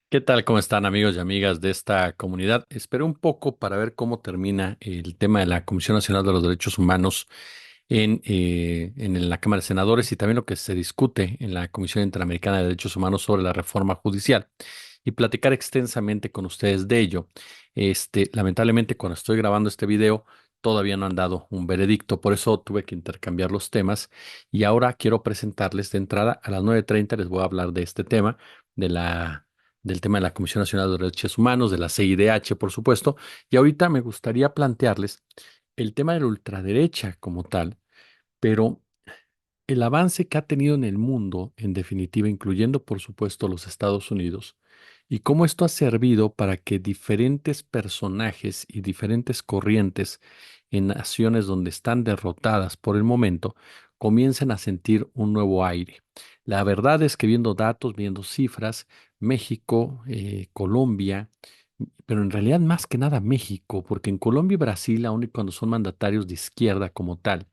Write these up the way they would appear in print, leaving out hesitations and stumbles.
¿Qué tal? ¿Cómo están amigos y amigas de esta comunidad? Esperé un poco para ver cómo termina el tema de la Comisión Nacional de los Derechos Humanos en la Cámara de Senadores y también lo que se discute en la Comisión Interamericana de Derechos Humanos sobre la reforma judicial y platicar extensamente con ustedes de ello. Lamentablemente, cuando estoy grabando este video, todavía no han dado un veredicto, por eso tuve que intercambiar los temas y ahora quiero presentarles de entrada a las 9:30 les voy a hablar de este tema, de del tema de la Comisión Nacional de Derechos Humanos, de la CIDH, por supuesto, y ahorita me gustaría plantearles el tema de la ultraderecha como tal, pero el avance que ha tenido en el mundo, en definitiva, incluyendo por supuesto los Estados Unidos, y cómo esto ha servido para que diferentes personajes y diferentes corrientes en naciones donde están derrotadas por el momento comiencen a sentir un nuevo aire. La verdad es que viendo datos, viendo cifras, México, Colombia, pero en realidad más que nada México, porque en Colombia y Brasil, aun y cuando son mandatarios de izquierda como tal,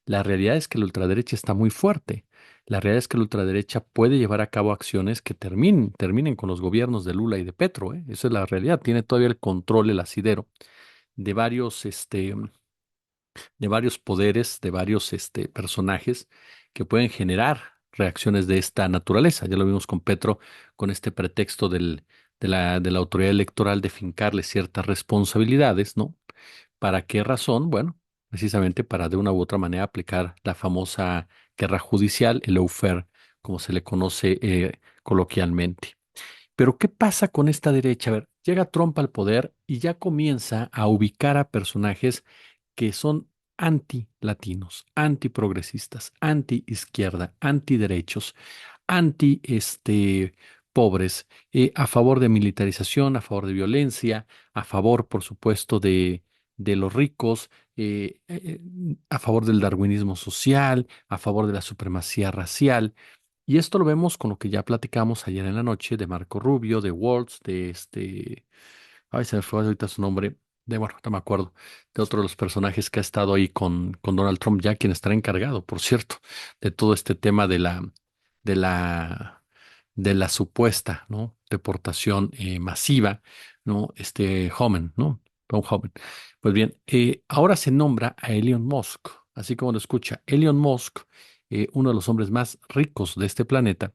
la realidad es que la ultraderecha está muy fuerte. La realidad es que la ultraderecha puede llevar a cabo acciones que terminen con los gobiernos de Lula y de Petro, ¿eh? Esa es la realidad. Tiene todavía el control, el asidero de de varios poderes, de varios personajes que pueden generar reacciones de esta naturaleza. Ya lo vimos con Petro, con este pretexto de la autoridad electoral de fincarle ciertas responsabilidades, ¿no? ¿Para qué razón? Bueno, precisamente para de una u otra manera aplicar la famosa guerra judicial, el lawfare, como se le conoce coloquialmente. Pero ¿qué pasa con esta derecha? A ver, llega Trump al poder y ya comienza a ubicar a personajes que son anti-latinos, anti-progresistas, anti-izquierda, anti-derechos, pobres, a favor de militarización, a favor de violencia, a favor, por supuesto, de los ricos, a favor del darwinismo social, a favor de la supremacía racial. Y esto lo vemos con lo que ya platicamos ayer en la noche de Marco Rubio, de Waltz, ay, se me fue ahorita su nombre, bueno, no me acuerdo, de otro de los personajes que ha estado ahí con Donald Trump, ya quien estará encargado, por cierto, de todo este tema de la, de la supuesta, ¿no? Deportación masiva, ¿no? Joven, ¿no? Tom Homan. Pues bien, ahora se nombra a Elon Musk, así como lo escucha, Elon Musk, uno de los hombres más ricos de este planeta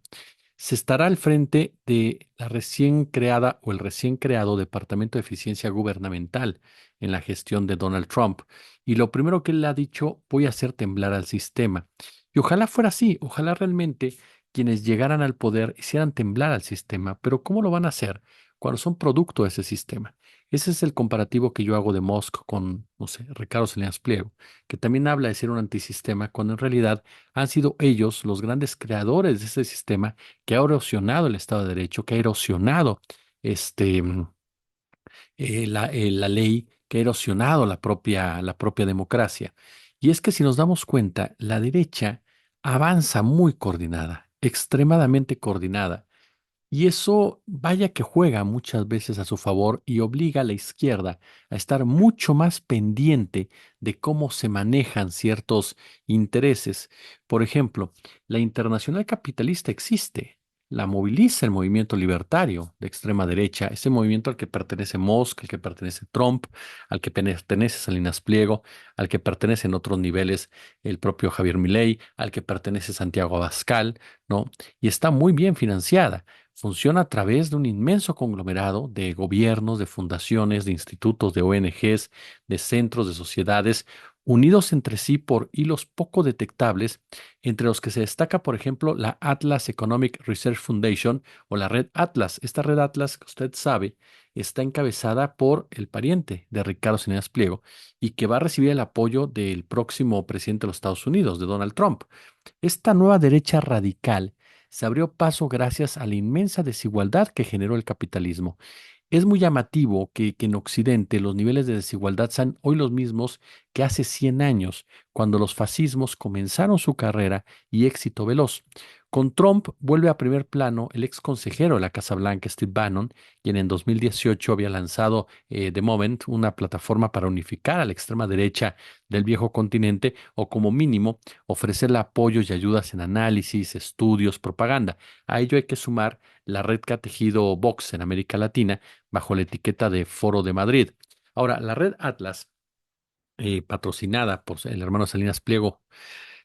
se estará al frente de la recién creada o el recién creado Departamento de Eficiencia Gubernamental en la gestión de Donald Trump. Y lo primero que él ha dicho, voy a hacer temblar al sistema. Y ojalá fuera así, ojalá realmente quienes llegaran al poder hicieran temblar al sistema, pero ¿cómo lo van a hacer cuando son producto de ese sistema? Ese es el comparativo que yo hago de Musk con, no sé, Ricardo Salinas Pliego, que también habla de ser un antisistema, cuando en realidad han sido ellos los grandes creadores de ese sistema que ha erosionado el Estado de Derecho, que ha erosionado este, mm, la ley, que ha erosionado la propia democracia. Y es que si nos damos cuenta, la derecha avanza muy coordinada, extremadamente coordinada. Y eso, vaya que juega muchas veces a su favor y obliga a la izquierda a estar mucho más pendiente de cómo se manejan ciertos intereses. Por ejemplo, la Internacional Capitalista existe, la moviliza el movimiento libertario de extrema derecha, ese movimiento al que pertenece Musk, al que pertenece Trump, al que pertenece Salinas Pliego, al que pertenece en otros niveles el propio Javier Milei, al que pertenece Santiago Abascal, ¿no? Y está muy bien financiada. Funciona a través de un inmenso conglomerado de gobiernos, de fundaciones, de institutos, de ONGs, de centros, de sociedades, unidos entre sí por hilos poco detectables, entre los que se destaca, por ejemplo, la Atlas Economic Research Foundation o la Red Atlas. Esta Red Atlas, que usted sabe, está encabezada por el pariente de Ricardo Salinas Pliego y que va a recibir el apoyo del próximo presidente de los Estados Unidos, de Donald Trump. Esta nueva derecha radical se abrió paso gracias a la inmensa desigualdad que generó el capitalismo. Es muy llamativo que en Occidente los niveles de desigualdad sean hoy los mismos que hace 100 años, cuando los fascismos comenzaron su carrera y éxito veloz. Con Trump vuelve a primer plano el ex consejero de la Casa Blanca, Steve Bannon, quien en 2018 había lanzado The Moment, una plataforma para unificar a la extrema derecha del viejo continente o como mínimo ofrecerle apoyos y ayudas en análisis, estudios, propaganda. A ello hay que sumar la red que ha tejido Vox en América Latina bajo la etiqueta de Foro de Madrid. Ahora, la red Atlas, patrocinada por el hermano Salinas Pliego,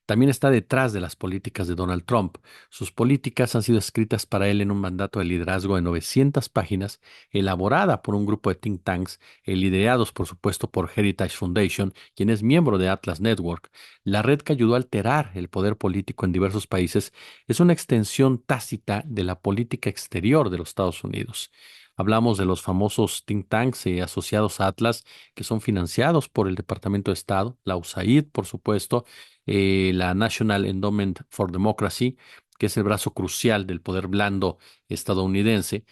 también está detrás de las políticas de Donald Trump. Sus políticas han sido escritas para él en un mandato de liderazgo de 900 páginas, elaborada por un grupo de think tanks, liderados por supuesto por Heritage Foundation, quien es miembro de Atlas Network. La red que ayudó a alterar el poder político en diversos países es una extensión tácita de la política exterior de los Estados Unidos. Hablamos de los famosos think tanks asociados a Atlas, que son financiados por el Departamento de Estado, la USAID, por supuesto, la National Endowment for Democracy, que es el brazo crucial del poder blando estadounidense,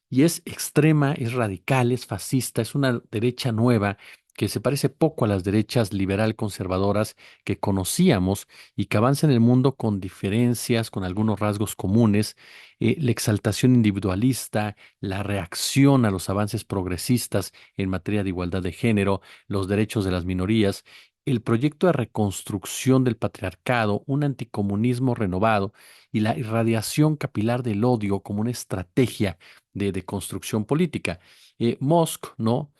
y es extrema, es radical, es fascista, es una derecha nueva que se parece poco a las derechas liberal conservadoras que conocíamos y que avanza en el mundo con diferencias, con algunos rasgos comunes, la exaltación individualista, la reacción a los avances progresistas en materia de igualdad de género, los derechos de las minorías, el proyecto de reconstrucción del patriarcado, un anticomunismo renovado y la irradiación capilar del odio como una estrategia de construcción política. Musk, ¿no?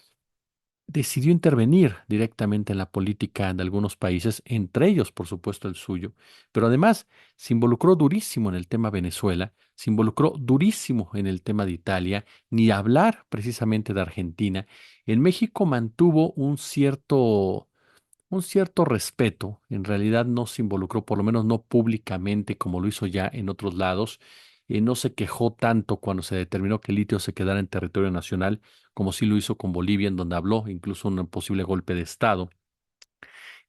Decidió intervenir directamente en la política de algunos países, entre ellos, por supuesto, el suyo, pero además se involucró durísimo en el tema Venezuela, se involucró durísimo en el tema de Italia, ni hablar precisamente de Argentina. En México mantuvo un cierto respeto, en realidad no se involucró, por lo menos no públicamente como lo hizo ya en otros lados, no se quejó tanto cuando se determinó que el litio se quedara en territorio nacional, como sí lo hizo con Bolivia, en donde habló incluso un posible golpe de Estado.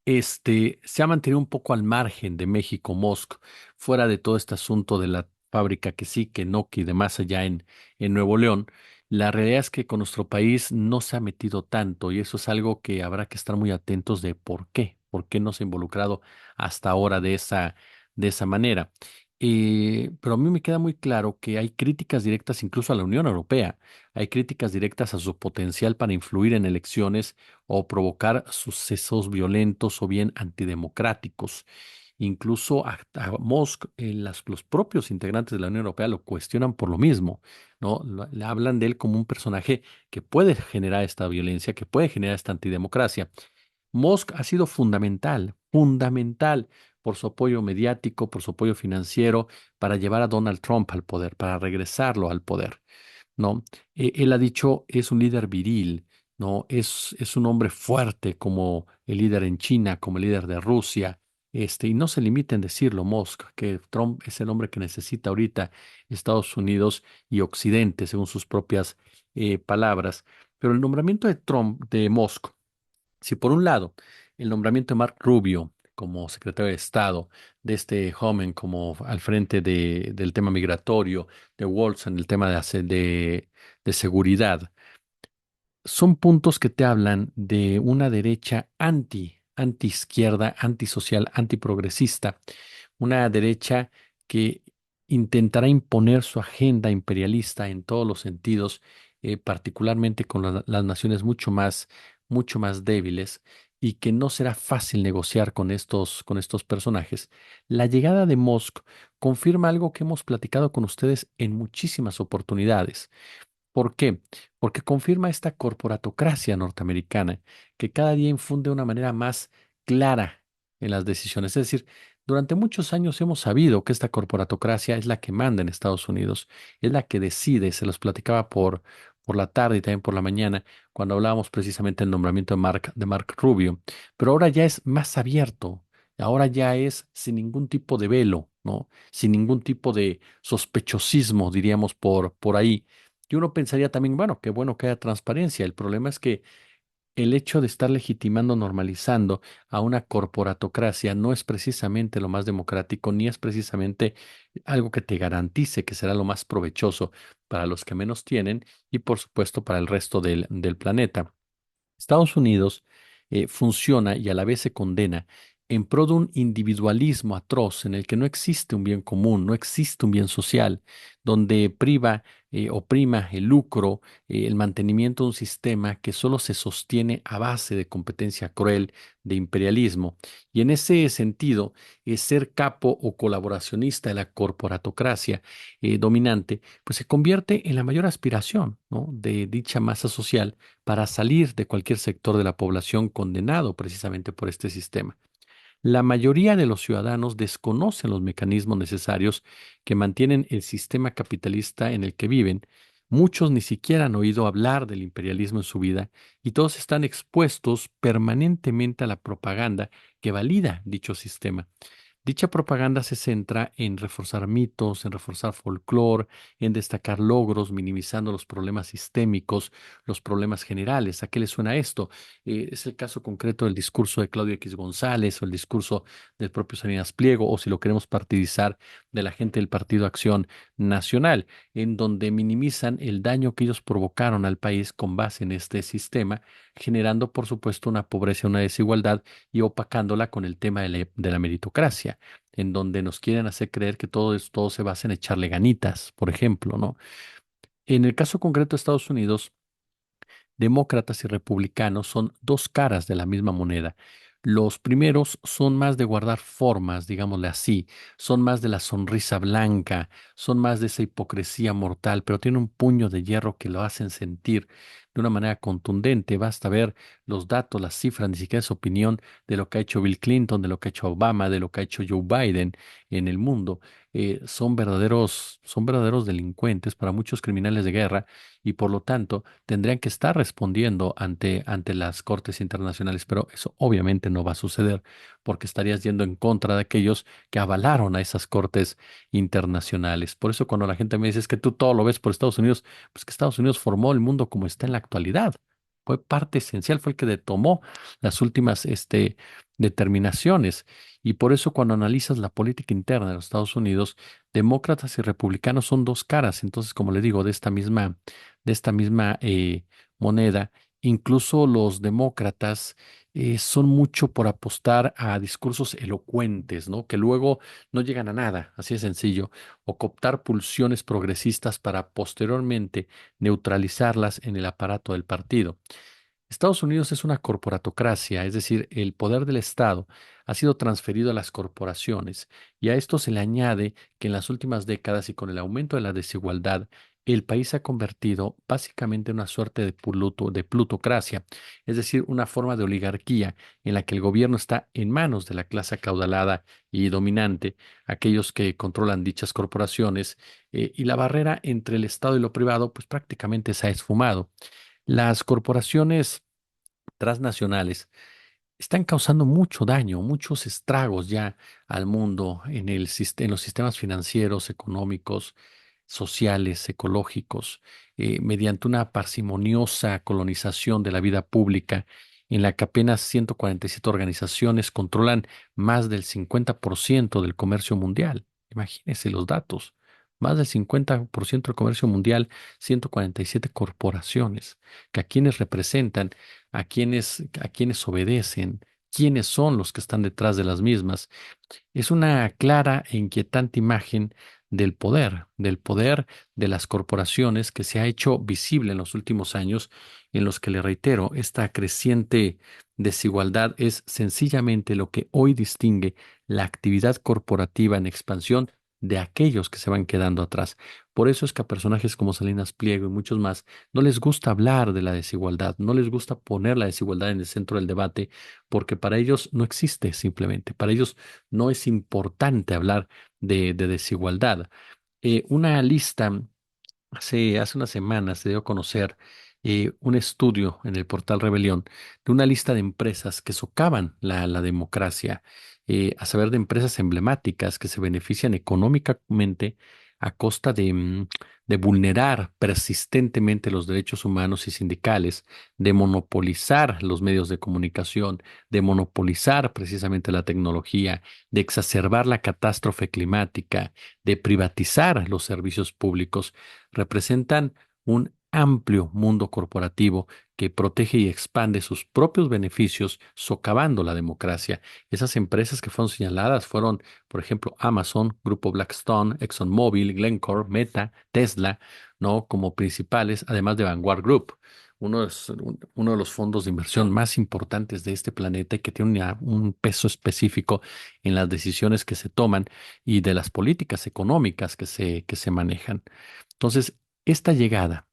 Se ha mantenido un poco al margen de México, Musk, fuera de todo este asunto de la fábrica que sí, que no, que demás allá en Nuevo León. La realidad es que con nuestro país no se ha metido tanto y eso es algo que habrá que estar muy atentos de por qué no se ha involucrado hasta ahora de esa manera. Pero a mí me queda muy claro que hay críticas directas incluso a la Unión Europea, hay críticas directas a su potencial para influir en elecciones o provocar sucesos violentos o bien antidemocráticos. Incluso a Musk, los propios integrantes de la Unión Europea lo cuestionan por lo mismo, ¿no? Le hablan de él como un personaje que puede generar esta violencia, que puede generar esta antidemocracia. Musk ha sido fundamental, fundamental por su apoyo mediático, por su apoyo financiero, para llevar a Donald Trump al poder, para regresarlo al poder. ¿No? Él ha dicho, es un líder viril, ¿no? Es un hombre fuerte como el líder en China, como el líder de Rusia, y no se limite en decirlo, Musk, que Trump es el hombre que necesita ahorita Estados Unidos y Occidente, según sus propias palabras. Pero el nombramiento de Trump, de Musk, si por un lado el nombramiento de Mark Rubio como secretario de Estado, de este Homen como al frente del tema migratorio, de Waltz en el tema de seguridad, son puntos que te hablan de una derecha anti-izquierda, antisocial, antiprogresista, una derecha que intentará imponer su agenda imperialista en todos los sentidos, particularmente con las naciones mucho más débiles, y que no será fácil negociar con estos personajes. La llegada de Musk confirma algo que hemos platicado con ustedes en muchísimas oportunidades. ¿Por qué? Porque confirma esta corporatocracia norteamericana que cada día infunde una manera más clara en las decisiones. Es decir, durante muchos años hemos sabido que esta corporatocracia es la que manda en Estados Unidos, es la que decide, se los platicaba por la tarde y también por la mañana, cuando hablábamos precisamente del nombramiento de Mark Rubio, pero ahora ya es más abierto, ahora ya es sin ningún tipo de velo, ¿no? Sin ningún tipo de sospechosismo, diríamos por ahí. Y uno pensaría también, bueno, qué bueno que haya transparencia. El problema es que el hecho de estar legitimando, normalizando a una corporatocracia no es precisamente lo más democrático, ni es precisamente algo que te garantice que será lo más provechoso para los que menos tienen y, por supuesto, para el resto del planeta. Estados Unidos funciona y a la vez se condena en pro de un individualismo atroz en el que no existe un bien común, no existe un bien social, donde priva o prima el lucro, el mantenimiento de un sistema que solo se sostiene a base de competencia cruel, de imperialismo. Y en ese sentido, ser capo o colaboracionista de la corporatocracia dominante, pues se convierte en la mayor aspiración, ¿no?, de dicha masa social para salir de cualquier sector de la población condenado precisamente por este sistema. La mayoría de los ciudadanos desconocen los mecanismos necesarios que mantienen el sistema capitalista en el que viven. Muchos ni siquiera han oído hablar del imperialismo en su vida y todos están expuestos permanentemente a la propaganda que valida dicho sistema. Dicha propaganda se centra en reforzar mitos, en reforzar folclore, en destacar logros, minimizando los problemas sistémicos, los problemas generales. ¿A qué le suena esto? Es el caso concreto del discurso de Claudio X González o el discurso del propio Salinas Pliego, o si lo queremos partidizar, de la gente del Partido Acción Nacional, en donde minimizan el daño que ellos provocaron al país con base en este sistema, generando, por supuesto, una pobreza, una desigualdad y opacándola con el tema de la meritocracia, en donde nos quieren hacer creer que todo se basa en echarle ganitas, por ejemplo, ¿no? En el caso concreto de Estados Unidos, demócratas y republicanos son dos caras de la misma moneda. Los primeros son más de guardar formas, digámosle así, son más de la sonrisa blanca, son más de esa hipocresía mortal, pero tienen un puño de hierro que lo hacen sentir de una manera contundente. Basta ver los datos, las cifras, ni siquiera es opinión de lo que ha hecho Bill Clinton, de lo que ha hecho Obama, de lo que ha hecho Joe Biden en el mundo. Son verdaderos delincuentes para muchos criminales de guerra y por lo tanto tendrían que estar respondiendo ante las cortes internacionales, pero eso obviamente no va a suceder porque estarías yendo en contra de aquellos que avalaron a esas cortes internacionales. Por eso cuando la gente me dice es que tú todo lo ves por Estados Unidos, pues que Estados Unidos formó el mundo como está en la actualidad. Fue parte esencial, fue el que tomó las últimas determinaciones. Y por eso cuando analizas la política interna de los Estados Unidos, demócratas y republicanos son dos caras. Entonces, como le digo, de esta misma moneda. Incluso los demócratas son mucho por apostar a discursos elocuentes, ¿no?, que luego no llegan a nada, así de sencillo, o cooptar pulsiones progresistas para posteriormente neutralizarlas en el aparato del partido. Estados Unidos es una corporatocracia, es decir, el poder del Estado ha sido transferido a las corporaciones y a esto se le añade que en las últimas décadas y con el aumento de la desigualdad, el país se ha convertido básicamente en una suerte de plutocracia, es decir, una forma de oligarquía en la que el gobierno está en manos de la clase acaudalada y dominante, aquellos que controlan dichas corporaciones, y la barrera entre el Estado y lo privado pues prácticamente se ha esfumado. Las corporaciones transnacionales están causando mucho daño, muchos estragos ya al mundo en los sistemas financieros, económicos, sociales, ecológicos, mediante una parsimoniosa colonización de la vida pública en la que apenas 147 organizaciones controlan más del 50% del comercio mundial. Imagínense los datos. Más del 50% del comercio mundial, 147 corporaciones, que a quienes representan, a quienes obedecen, quiénes son los que están detrás de las mismas. Es una clara e inquietante imagen del poder de las corporaciones que se ha hecho visible en los últimos años, en los que, le reitero, esta creciente desigualdad es sencillamente lo que hoy distingue la actividad corporativa en expansión de aquellos que se van quedando atrás. Por eso es que a personajes como Salinas Pliego y muchos más no les gusta hablar de la desigualdad, no les gusta poner la desigualdad en el centro del debate, porque para ellos no existe simplemente, para ellos no es importante hablar de desigualdad. Una lista, hace unas semanas se dio a conocer un estudio en el portal Rebelión de una lista de empresas que socavan la democracia, a saber, de empresas emblemáticas que se benefician económicamente a costa de vulnerar persistentemente los derechos humanos y sindicales, de monopolizar los medios de comunicación, de monopolizar precisamente la tecnología, de exacerbar la catástrofe climática, de privatizar los servicios públicos. Representan un amplio mundo corporativo que protege y expande sus propios beneficios, socavando la democracia. Esas empresas que fueron señaladas fueron, por ejemplo, Amazon, Grupo Blackstone, ExxonMobil, Glencore, Meta, Tesla, ¿no? Como principales, además de Vanguard Group. Uno de los fondos de inversión más importantes de este planeta y que tiene un peso específico en las decisiones que se toman y de las políticas económicas que se manejan. Entonces, esta llegada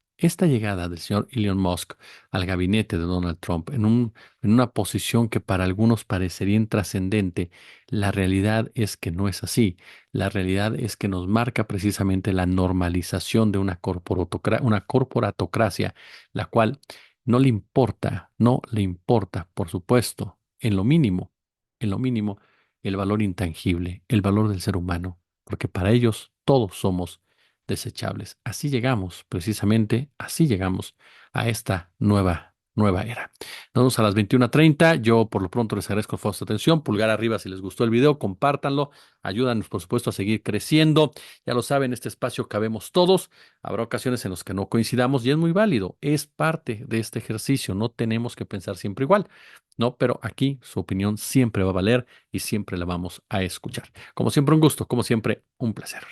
del señor Elon Musk al gabinete de Donald Trump en una posición que para algunos parecería intrascendente, la realidad es que no es así. La realidad es que nos marca precisamente la normalización de una corporatocracia, la cual no le importa, por supuesto, en lo mínimo, el valor intangible, el valor del ser humano, porque para ellos todos somos desechables. Así llegamos a esta nueva era. Nos vemos a las 21:30. Yo por lo pronto les agradezco por su atención. Pulgar arriba si les gustó el video, compártanlo. Ayúdanos, por supuesto, a seguir creciendo. Ya lo saben, en este espacio cabemos todos. Habrá ocasiones en las que no coincidamos y es muy válido. Es parte de este ejercicio. No tenemos que pensar siempre igual, ¿no? Pero aquí su opinión siempre va a valer y siempre la vamos a escuchar. Como siempre, un gusto. Como siempre, un placer.